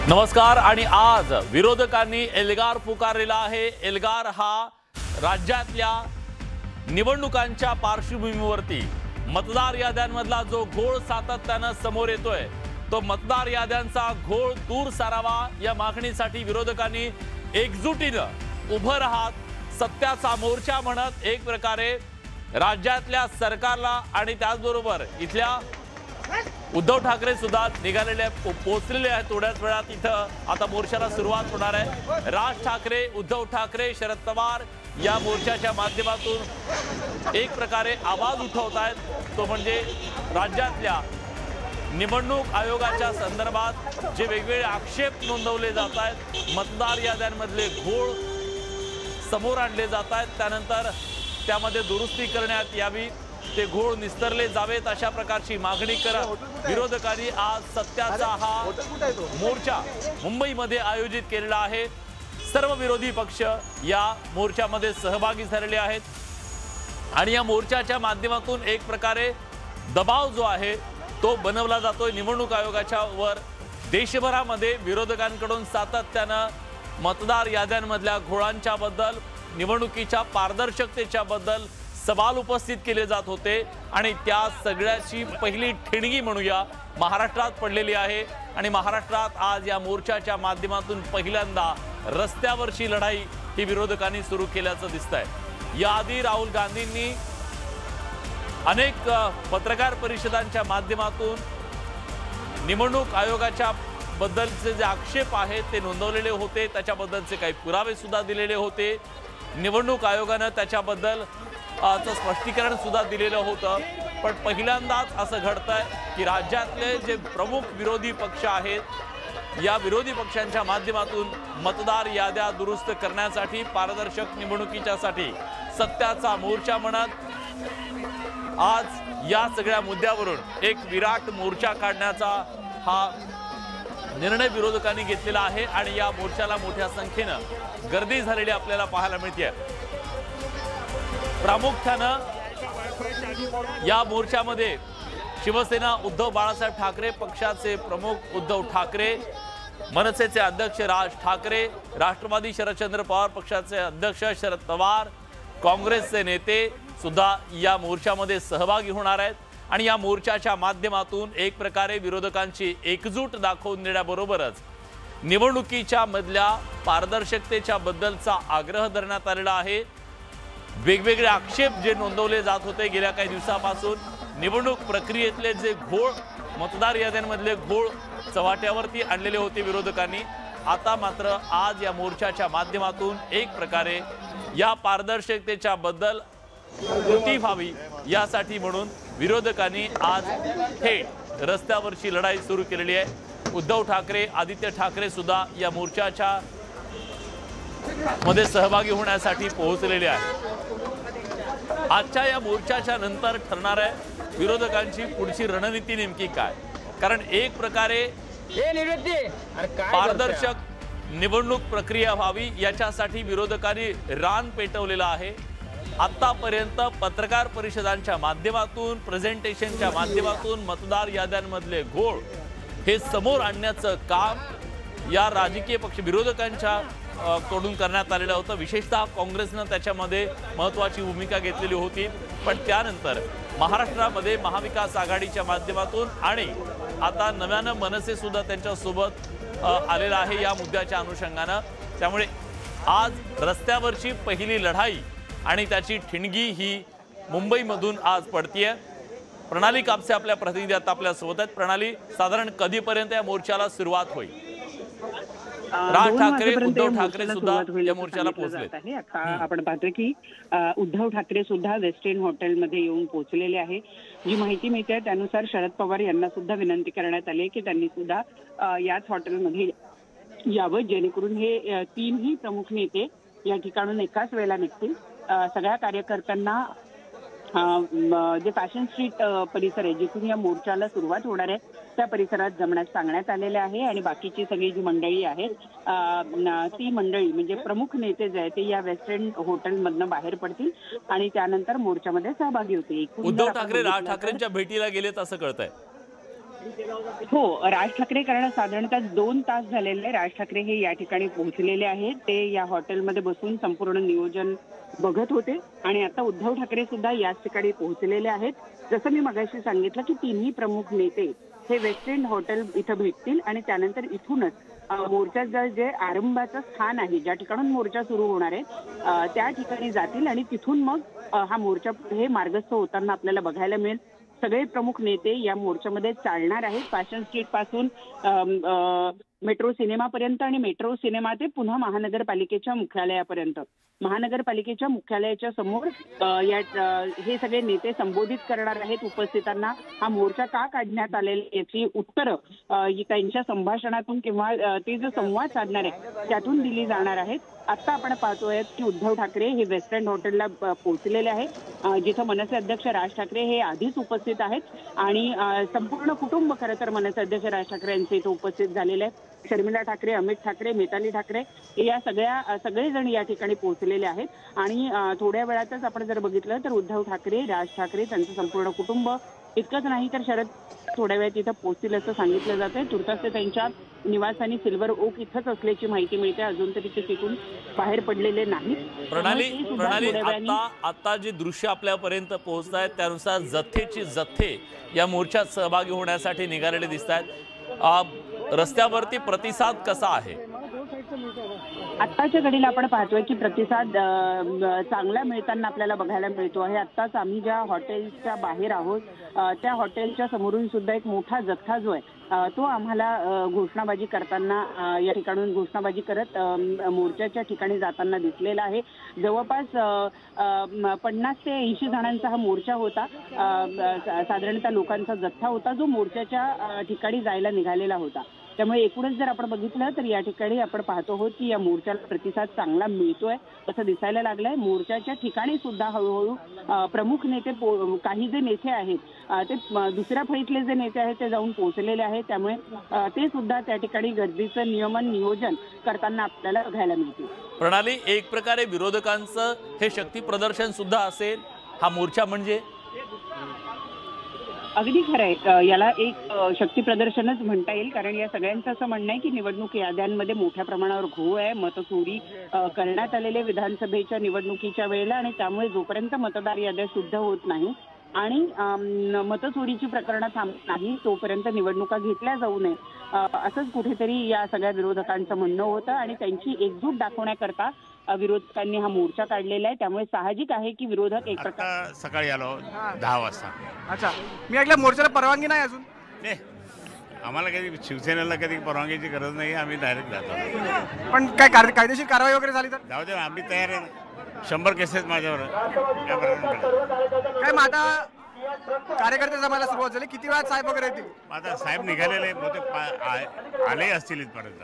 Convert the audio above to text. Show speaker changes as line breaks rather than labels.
नमस्कार। आणि आज विरोधकांनी एल्गार पुकारलेला आहे। एल्गार हा राज्यातल्या निवडणुकांच्या पार्श्वभूमीवरती मतदार याद्यांमधला जो घोळ सातत्याने समोर येतोय तो मतदार याद्यांचा घोळ दूर सारावा या मागणीसाठी विरोधकांनी एकजुटीने उभं राहत सत्याचा मोर्चा म्हणत एक प्रकारे राज्यातल्या सरकारला आणि त्याचबरोबर इथल्या उद्धव ठाकरे सुद्धा निघालेले पोहोचलेले आहेत। थोड्याच वेळात इथं आता मोर्चाला सुरुवात होणार आहे। राज ठाकरे, उद्धव ठाकरे, शरद पवार या मोर्चाच्या माध्यमातून एक प्रकारे आवाज उठवत आहेत। तो म्हणजे राज्यातल्या निवडणूक आयोगाच्या संदर्भात जे वेगवेगळे आक्षेप नोंदवले जात आहेत, मतदार याद्यांमधले घोळ समोर आणले जात आहेत, त्यानंतर त्यामध्ये दुरुस्ती करण्यात यावी, ते घोळ निस्तरले जावेत अशा प्रकारची मागणी करत विरोधकांनी आज सत्याचा हा मोर्चा मुंबईमध्ये आयोजित केलेला आहे। सर्व विरोधी पक्ष या मोर्चामध्ये सहभागी झालेले आहेत आणि या मोर्चाच्या माध्यमातून एक प्रकारे दबाव जो आहे तो बनवला जातोय निवडणूक आयोगाच्या वर। देशभरामध्ये विरोधकांकडून सातत्याने मतदार याद्यांमधल्या घोळांच्या बद्दल, निवडणुकीच्या पारदर्शकतेच्या बद्दल सवाल उपस्थित केले जात होते आणि त्या सगळ्याची पहिली ठिणगी म्हणूया महाराष्ट्रात पडलेली आहे। आणि महाराष्ट्रात आज या मोर्चाच्या माध्यमातून पहिल्यांदा रस्त्यावरची लढाई ही विरोधकांनी सुरू केल्याचं दिसतंय। याआधी राहुल गांधींनी अनेक पत्रकार परिषदांच्या माध्यमातून निवडणूक आयोगाच्या बद्दलचे जे आक्षेप आहेत ते नोंदवलेले होते, त्याच्याबद्दलचे काही पुरावे सुद्धा दिलेले होते। निवडणूक आयोगाने त्याच्याबद्दल स्पष्टीकरण सुद्धा दिलेलं होतं। पण पहिल्यांदाच असं घडतंय की राज्यातले जे प्रमुख विरोधी पक्ष आहेत या विरोधी पक्षांच्या माध्यमातून मतदार याद्या दुरुस्त करण्यासाठी, पारदर्शक निवडणुकीच्यासाठी सत्याचा मोर्चा म्हणत आज या सगळ्या मुद्द्यावरून एक विराट मोर्चा काढण्याचा हा निर्णय विरोधकांनी घेतलेला आहे आणि या मोर्चाला मोठ्या संख्येने गर्दी झालेली आपल्याला पाहायला मिळते। प्रामुख्याने या मोर्चामध्ये शिवसेना उद्धव बाळासाहेब ठाकरे पक्षाचे प्रमुख उद्धव ठाकरे, मनसेचे अध्यक्ष राज ठाकरे, राष्ट्रवादी शरदचंद्र पवार पक्षाचे अध्यक्ष शरद पवार, काँग्रेसचे नेते सुद्धा या मोर्चामध्ये सहभागी होणार आहेत। आणि या मोर्चाच्या माध्यमातून एक प्रकारे विरोधकांची एकजूट दाखवून देण्याबरोबरच निवडणुकीच्या मधल्या पारदर्शकतेच्या बद्दलचा आग्रह धरण्यात आलेला आहे। वेगवेगळे आक्षेप जे नोंदवले जात होते गेल्या काही दिवसापासून, निवडणूक प्रक्रियेतले जे घोळ, मतदार याद्यांमधले घोळ चव्हाट्यावरती आणलेले होते विरोधकांनी, आता मात्र आज या मोर्चाच्या माध्यमातून एक प्रकारे या पारदर्शकतेच्या बद्दल कृती व्हावी यासाठी म्हणून विरोधकांनी आज थेट रस्त्यावरची लढाई सुरू केलेली आहे। उद्धव ठाकरे, आदित्य ठाकरे सुद्धा या मोर्चाच्या मध्ये सहभागी होण्यासाठी पोहोचलेले आहेत। आजच्या या मोर्चाच्या नंतर ठरणार आहे विरोधकांची पुढची रणनीती नेमकी काय, कारण एक प्रकारे पारदर्शक निवडणूक प्रक्रिया व्हावी याच्यासाठी विरोधकांनी रान पेटवलेलं आहे। आतापर्यंत पत्रकार परिषदांच्या माध्यमातून, प्रेझेंटेशनच्या माध्यमातून मतदार याद्यांमधले घोळ हे समोर आणण्याचं काम या राजकीय पक्ष विरोधकांच्या कडून करण्यात आलेलं होतं। विशेषतः काँग्रेसने त्याच्यामध्ये महत्त्वाची भूमिका घेतलेली होती। पण त्यानंतर महाराष्ट्रामध्ये महाविकास आघाडीच्या माध्यमातून आणि आता नव्यानं मनसे सुद्धा त्यांच्यासोबत आलेला आहे या मुद्द्याच्या अनुषंगानं। त्यामुळे आज रस्त्यावरची पहिली लढाई आणि त्याची ठिणगी ही मुंबईमधून आज पडतीये। प्रणाली कापसे आपल्या प्रतिनिधी आता आपल्या सोबत आहेत। प्रणाली, साधारण कधीपर्यंत या मोर्चाला सुरुवात होईल? राज ठाकरे, उद्धव ठाकरे सुद्धा या मोर्चाला पोहोचले।
आपण पाहतोय की उद्धव ठाकरे सुद्धा वेस्ट एंड हॉटेलमध्ये येऊन पोहोचलेले आहे। जी माहिती मिळते त्यानुसार शरद पवार यांना सुद्धा विनंती करण्यात आली की त्यांनी सुद्धा याच हॉटेलमध्ये यावं, जेणेकरून हे तीनही प्रमुख नेते या ठिकाणून एकाच वेळेला निघतील। सगळ्या कार्यकर्त्यांना जे फॅशन स्ट्रीट परिसर आहे जिथून या मोर्चाला सुरुवात होणार आहे त्या परिसरात जमण्यास सांगण्यात आलेले आहे। आणि बाकीची सगळी जी मंडळी आहे ती मंडळी म्हणजे प्रमुख नेते जे आहेत ते या वेस्ट एंड हॉटेलमधनं बाहेर पडतील आणि त्यानंतर मोर्चामध्ये सहभागी होतील।
उद्धव ठाकरे राज ठाकरेंच्या भेटीला गेलेत असं कळतंय।
हो, राज ठाकरे कारण साधारणतः 2 तास झालेले राज ठाकरे हे या ठिकाणी पोहोचलेले आहेत. ते या हॉटेलमध्ये बसून संपूर्ण नियोजन बघत होते आणि आता उद्धव ठाकरे सुद्धा याच ठिकाणी पोहोचलेले आहेत. जसं मी मगाशी सांगितलं की तिन्ही प्रमुख नेते हे वेस्ट एंड हॉटेल इथं भेटतील आणि त्यानंतर इथूनच मोर्चाचं जे आरंभाचं स्थान आहे, ज्या ठिकाणून मोर्चा सुरू होणार आहे त्या ठिकाणी जातील आणि तिथून मग हा मोर्चा पुढे मार्गस्थ होताना आपल्याला बघायला मिळेल. सगळे प्रमुख नेते या मोर्चामध्ये चालणार आहेत. फॅशन स्ट्रीट पासून मेट्रो सिनेमापर्यंत आणि मेट्रो सिनेमा ते पुन्हा महानगरपालिकेच्या मुख्यालयापर्यंत. महानगरपालिकेच्या मुख्यालयाच्या समोर हे सगळे नेते संबोधित करणार आहेत उपस्थितांना. हा मोर्चा का काढण्यात आलेला याची उत्तरं त्यांच्या संभाषणातून किंवा ते जो संवाद साधणार आहे त्यातून दिली जाणार आहेत. आता आपण पाहतोय की उद्धव ठाकरे हे वेस्ट एंड हॉटेलला पोहोचलेले आहेत, जिथं मनसे अध्यक्ष राज ठाकरे हे आधीच उपस्थित आहेत आणि संपूर्ण कुटुंब खरं तर मनसे अध्यक्ष राज ठाकरे यांचे इथं उपस्थित झालेले आहेत. शर्मिला ठाकरे, अमित ठाकरे, मिताली ठाकरे या सगळेजण या ठिकाणी पोहोचलेले आहेत आणि थोड्या वेळातच आपण जर बघितलं तर उद्धव ठाकरे, राज ठाकरे त्यांचं संपूर्ण कुटुंब इतकंच नाही तर शरद थोड्या वेळात इथं पोहोचतील असं सांगितलं जातंय. तुर्तास ते त्यांच्या निवासानी सिल्वर ओक इथंच असल्याची माहिती मिळते. अजून तरी ते तिथून बाहेर पडलेले नाहीत.
प्रणाली आता जे दृश्य आपल्यापर्यंत पोहोचत आहेत त्यानुसार जथ्थेची जथ्थे या मोर्चात सहभागी होण्यासाठी निघालेले दिसत आहेत. रस्त्यावरती प्रतिसाद कसा आहे?
आत्ताच्या घडीला आपण पाहतोय की प्रतिसाद चांगला मिळताना आपल्याला बघायला मिळतो आहे. आत्ताच आम्ही ज्या हॉटेलच्या बाहेर आहोत त्या हॉटेलच्या समोरून सुद्धा एक मोठा जथ्था जो आहे तो आम्हाला घोषणाबाजी करताना या ठिकाणून घोषणाबाजी करत मोर्चाच्या ठिकाणी जाताना दिसलेला आहे. जवळपास 50 ते 80 जणांचा हा मोर्चा होता. साधारणतः लोकांचा जथ्था होता जो मोर्चाच्या ठिकाणी जायला निघालेला होता. त्यामुळे एकूणच जर आपण बघितलं तर या ठिकाणी आपण पाहतो आहोत की या मोर्चाला प्रतिसाद चांगला मिळतोय असं दिसायला लागलंय. मोर्चाच्या ठिकाणी सुद्धा हळूहळू प्रमुख नेते काही जे नेते आहेत ते दुसऱ्या फळीतले जे नेते आहेत ते जाऊन पोहोचलेले आहेत. त्यामुळे ते सुद्धा त्या ठिकाणी गर्दीचं नियोजन करताना आपल्याला बघायला मिळते.
प्रणाली, एक प्रकारे विरोधकांचं हे शक्ती प्रदर्शन सुद्धा असेल हा मोर्चा म्हणजे?
अगदी खरं आहे. याला एक शक्ती प्रदर्शनच म्हणता येईल कारण या सगळ्यांचं असं म्हणणं आहे की निवडणूक याद्यांमध्ये मोठ्या प्रमाणावर घोळ आहे. मतचोरी करण्यात आलेले विधानसभेच्या निवडणुकीच्या वेळेला आणि त्यामुळे जोपर्यंत मतदार याद्या शुद्ध होत नाही आणि मतचोरीची प्रकरणं थांबत नाही तोपर्यंत निवडणुका घेतल्या जाऊ नये असंच कुठेतरी या सगळ्या विरोधकांचं म्हणणं होतं आणि त्यांची एकजूट दाखवण्याकरता विरोधकांनी हा मोर्चा काढलेला आहे. त्यामुळे साहजिक आहे की विरोधक एक प्रकार
सकाळी आलो 10 वाजता.
अच्छा, मी ऐकलं मोर्चाला परवानगी नाही अजून?
नाही, आम्हाला कधी शिवसेनेला कधी परवानगीची गरज नाही. आम्ही डायरेक्ट जातो.
पण काय कायदेशीर कारवाई वगैरे झाली तर?
जाऊ दे, आम्ही तयार आहे. 100 केसेस माझ्यावर
काय मग आता कार्यकर्ते जमायला सुरुवात झाली? किती वेळात साहेब वगैरे येतील?
आता साहेब निघालेले बहुतेक आले असतील इथपर्यंत.